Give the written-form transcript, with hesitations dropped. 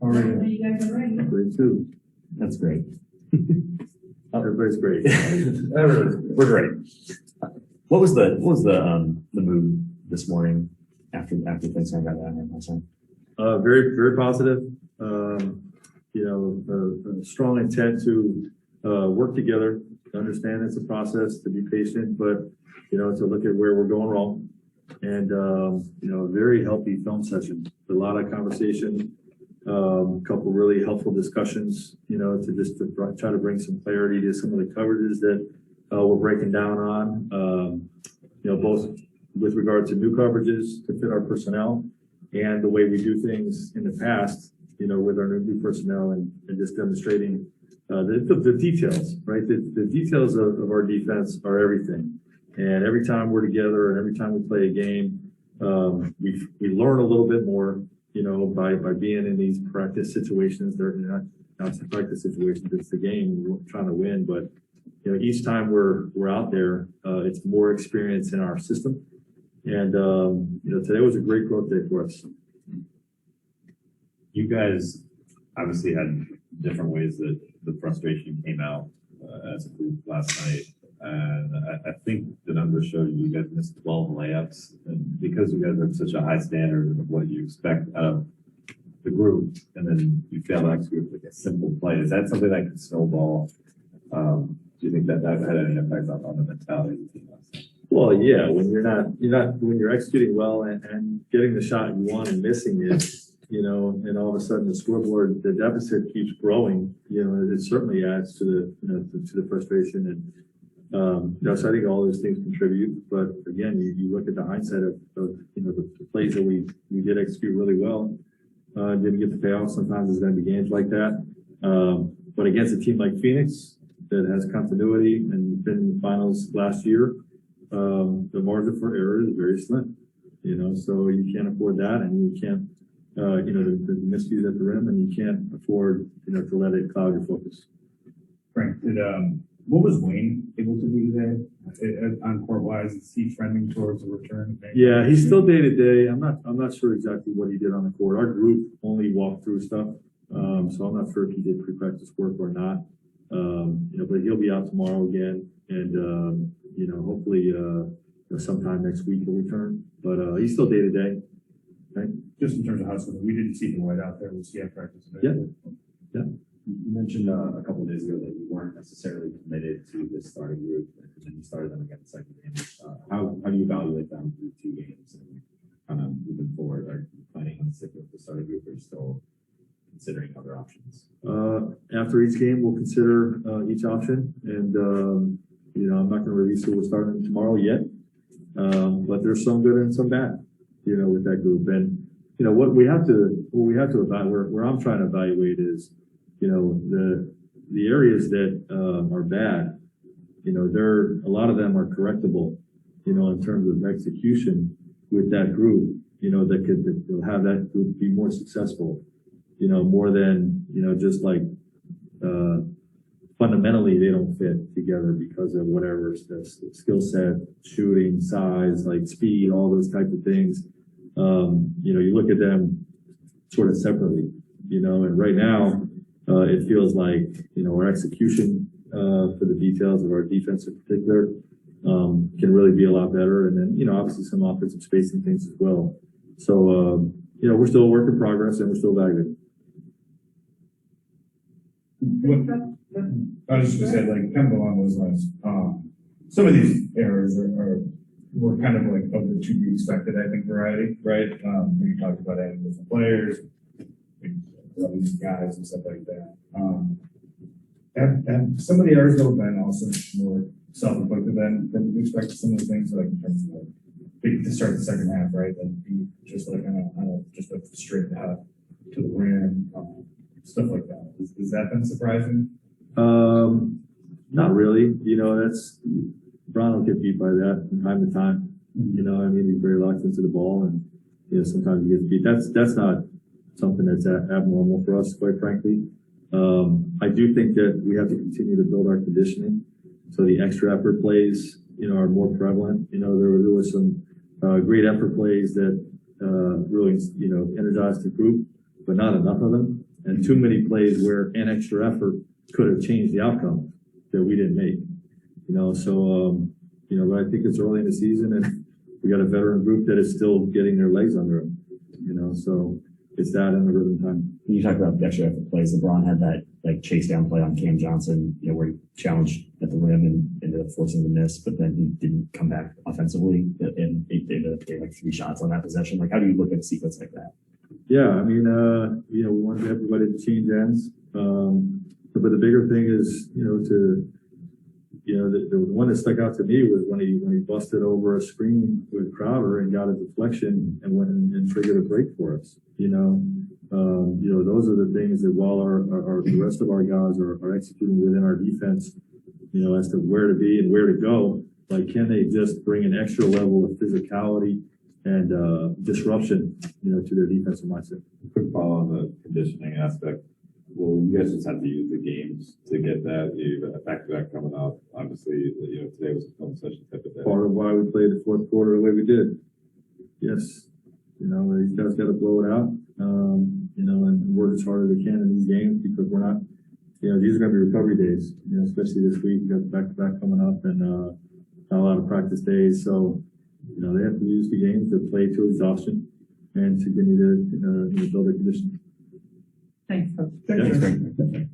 Already. You guys are ready. Great too. That's great. Everybody's great. We're great. What was the mood this morning after things got that last time? Very, very positive. A strong intent to work together, to understand it's a process, to be patient, but to look at where we're going wrong. And a very healthy film session. A lot of conversation, a couple really helpful discussions, to try to bring some clarity to some of the coverages that we're breaking down on, both with regard to new coverages to fit our personnel and the way we do things in the past, with our new personnel and just demonstrating the details, right? The details of our defense are everything. And every time we're together and every time we play a game, we learn a little bit more, by being in these practice situations. They're not the practice situations, it's the game we're trying to win. But each time we're out there, it's more experience in our system. And today was a great growth day for us. You guys obviously had different ways that the frustration came out as a group last night. And I think the numbers show you guys missed 12 layups. And because you guys have such a high standard of what you expect out of the group, and then you fail to execute like a simple play, is that something that can snowball? Do you think that had any impact on the mentality of the team last night? Well, yeah, when you're executing well and getting the shot you want and missing it, and all of a sudden the scoreboard, the deficit keeps growing, it certainly adds to the frustration. And so I think all those things contribute. But again, you look at the hindsight of the plays that we did execute really well. Didn't get the payoff. Sometimes there's going to be games like that. But against a team like Phoenix that has continuity and been in the finals last year, the margin for error is very slim. So you can't afford that, and you can't, the miscues at the rim, and you can't afford, to let it cloud your focus. Frank, what was Wayne able to do today on court wise? Is he trending towards a return? Yeah, he's still day to day. I'm not sure exactly what he did on the court. Our group only walked through stuff, so I'm not sure if he did pre-practice work or not. But he'll be out tomorrow again, and hopefully sometime next week he'll return. But he's still day to day. Okay. Just in terms of household, we didn't see the White out there. Was he at practice today? Yeah. You mentioned a couple of days ago that you weren't necessarily committed to this starting group, and then you started them again the second game. How do you evaluate them through 2 games and kind of moving forward? Are you planning on sticking with the starting group, or are you still considering other options? After each game, we'll consider each option, and I'm not going to release who we're starting tomorrow yet. But there's some good and some bad, with that group. And what we have to evaluate, where I'm trying to evaluate is, the areas that are bad, a lot of them are correctable, in terms of execution with that group, that could have that group be more successful, more than, just like fundamentally they don't fit together because of whatever skill set, shooting, size, like speed, all those types of things. You look at them sort of separately, and right now, it feels like, our execution for the details of our defense in particular can really be a lot better. And then, obviously some offensive spacing things as well. So, we're still a work in progress and we're still evaluating. I was just going to say, like, kind of along those lines, some of these errors were kind of like of the to be expected, I think, variety, right? We talked about adding different players, these guys and stuff like that. And some of the errors have been also more self-inflicted than we expected. Some of the things, like in terms of like big to start the second half, right? And be just like just like straight to the rim, stuff like that. Has that been surprising? Not really. That's Brown will get beat by that from time to time. He's very locked into the ball, and sometimes he gets beat. That's not something that's abnormal for us, quite frankly. I do think that we have to continue to build our conditioning, so the extra effort plays, are more prevalent. There were some great effort plays that really, energized the group, but not enough of them. and too many plays where an extra effort could have changed the outcome that we didn't make. But I think it's early in the season and we got a veteran group that is still getting their legs under them, so it's that and the rhythm time. You talked about the extra effort plays. LeBron had that chase down play on Cam Johnson, where he challenged at the rim and ended up forcing the miss, but then he didn't come back offensively and they ended up getting 3 shots on that possession. How do you look at a sequence like that? Yeah, we wanted everybody to change ends. But the bigger thing is, the one that stuck out to me was when he busted over a screen with Crowder and got a deflection and went and triggered a break for us. Those are the things that while the rest of our guys are executing within our defense, as to where to be and where to go, can they just bring an extra level of physicality and disruption, to their defensive mindset. Quick follow on the conditioning aspect. Well, you guys just have to use the games to get that. You have a back-to-back coming up. Obviously, today was a film session type of day. Part of why we played the fourth quarter the way we did. Yes. These guys got to blow it out, and work as hard as they can in these games because we're not, these are going to be recovery days, especially this week. We got the back-to-back coming up and not a lot of practice days. So, they have to use the games to play to exhaustion and to continue to build their conditioning. Thanks, Coach. Thank you.